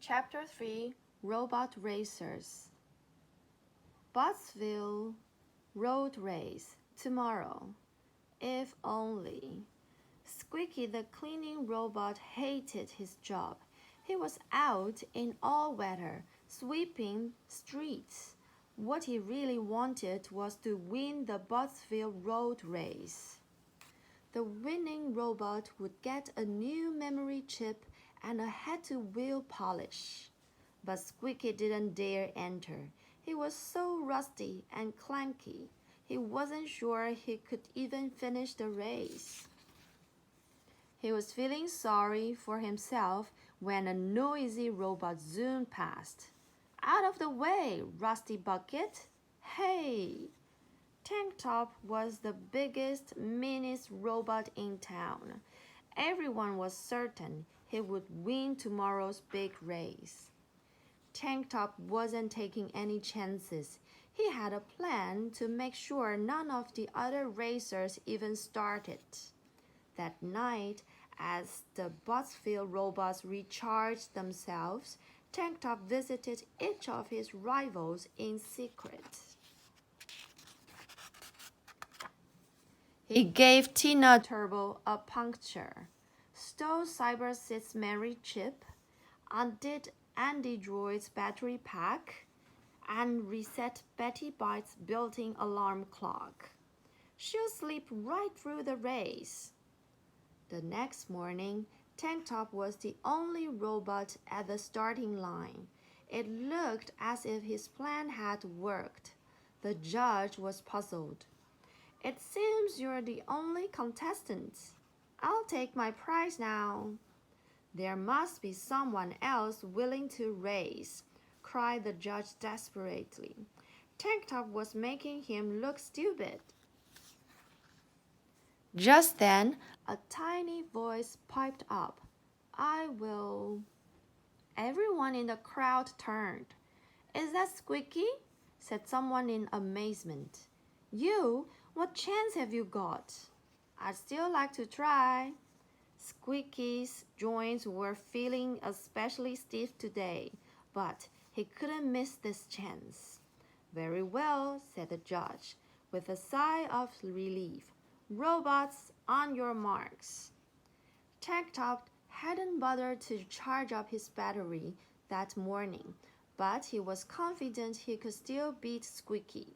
Chapter 3 Robot Racers. Buttsville Road Race tomorrow. If only. Squeaky the cleaning robot hated his job. He was out in all weather, sweeping streets. What he really wanted was to win the Buttsville Road Race. The winning robot would get a new memory chip and a head-to-wheel polish. But Squeaky didn't dare enter. He was so rusty and clanky. He wasn't sure he could even finish the race. He was feeling sorry for himself when a noisy robot zoomed past. Out of the way, Rusty Bucket! Hey! Tank Top was the biggest, meanest robot in town. Everyone was certain he would win tomorrow's big race. Tank Top wasn't taking any chances. He had a plan to make sure none of the other racers even started. That night, as the Buttsville robots recharged themselves, Tank Top visited each of his rivals in secret. He gave Tina Turbo a puncture, stole Cyber Sid's memory chip, undid Andy Droid's battery pack, and reset Betty Bite's built-in alarm clock. She'll sleep right through the race. The next morning, Tank Top was the only robot at the starting line. It looked as if his plan had worked. The judge was puzzled. It seems you're the only contestant. I'll take my prize now. There must be someone else willing to race, cried the judge desperately. Tank Top was making him look stupid. Just then, a tiny voice piped up. I will. Everyone in the crowd turned. Is that Squeaky? Said someone in amazement. You? What chance have you got? I'd still like to try. Squeaky's joints were feeling especially stiff today, but he couldn't miss this chance. Very well, said the judge, with a sigh of relief. Robots, on your marks. Tank Top hadn't bothered to charge up his battery that morning, but he was confident he could still beat Squeaky.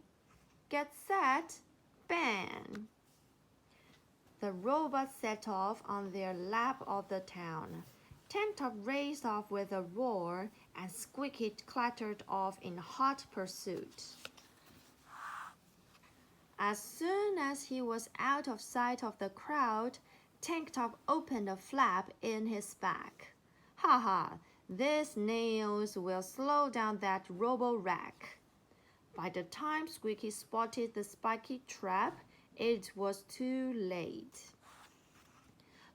Get set! Bang! The robots set off on their lap of the town. Tank Top raced off with a roar, and Squeaky clattered off in hot pursuit. As soon as he was out of sight of the crowd, Tank Top opened a flap in his back. Ha ha! These nails will slow down that robo-wreck. By the time Squeaky spotted the spiky trap, it was too late.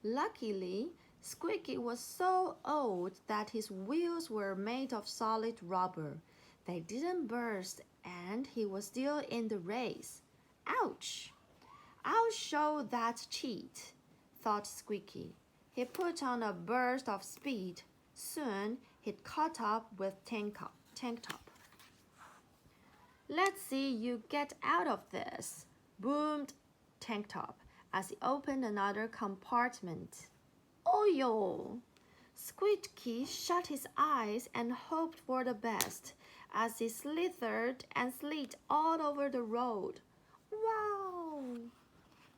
Luckily, Squeaky was so old that his wheels were made of solid rubber. They didn't burst, and he was still in the race. Ouch! I'll show that cheat, thought Squeaky. He put on a burst of speed. Soon, he'd caught up with Tank Top. Let's see you get out of this, boomed Tank Top as he opened another compartment. Oh yo! Squeaky shut his eyes and hoped for the best as he slithered and slid all over the road. Wow!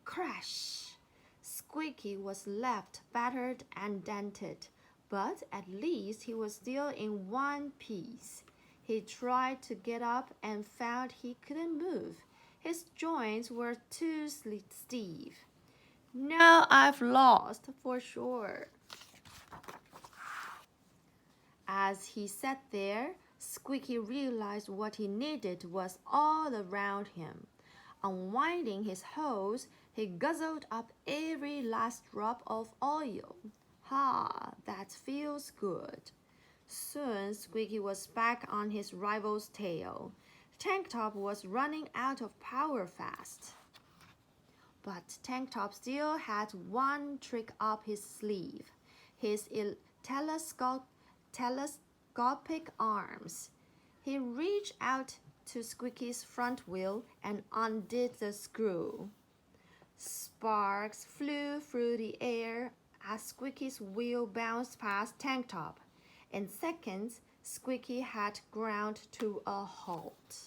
Crash! Squeaky was left battered and dented, but at least he was still in one piece. He tried to get up and found he couldn't move. His joints were too stiff. Now I've lost for sure. As he sat there, Squeaky realized what he needed was all around him. Unwinding his hose, he guzzled up every last drop of oil. Ha, that feels good. Soon, Squeaky was back on his rival's tail. Tank Top was running out of power fast. But Tank Top still had one trick up his sleeve. His telescopic arms. He reached out to Squeaky's front wheel and undid the screw. Sparks flew through the air as Squeaky's wheel bounced past Tank Top. In seconds, Squeaky had ground to a halt.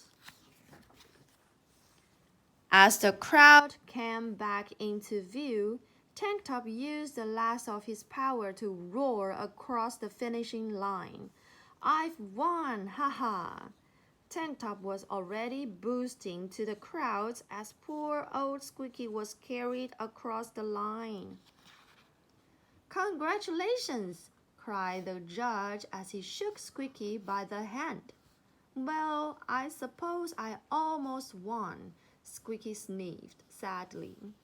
As the crowd came back into view, Tank Top used the last of his power to roar across the finishing line. "I've won! Ha ha!" Tank Top was already boosting to the crowd as poor old Squeaky was carried across the line. "Congratulations!" cried the judge as he shook Squeaky by the hand. "Well, I suppose I almost won," Squeaky sniffed sadly.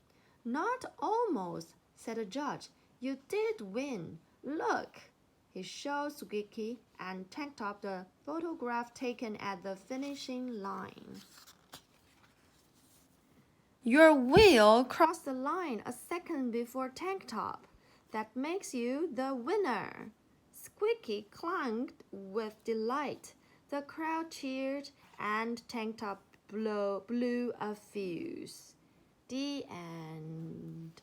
"Not almost," said the judge. "You did win. Look." He showed Squeaky and Tank Top the photograph taken at the finishing line. "Your wheel crossed the line a second before Tank Top. That makes you the winner." Squeaky clanked with delight. The crowd cheered and Tank Top blew a fuse. The end.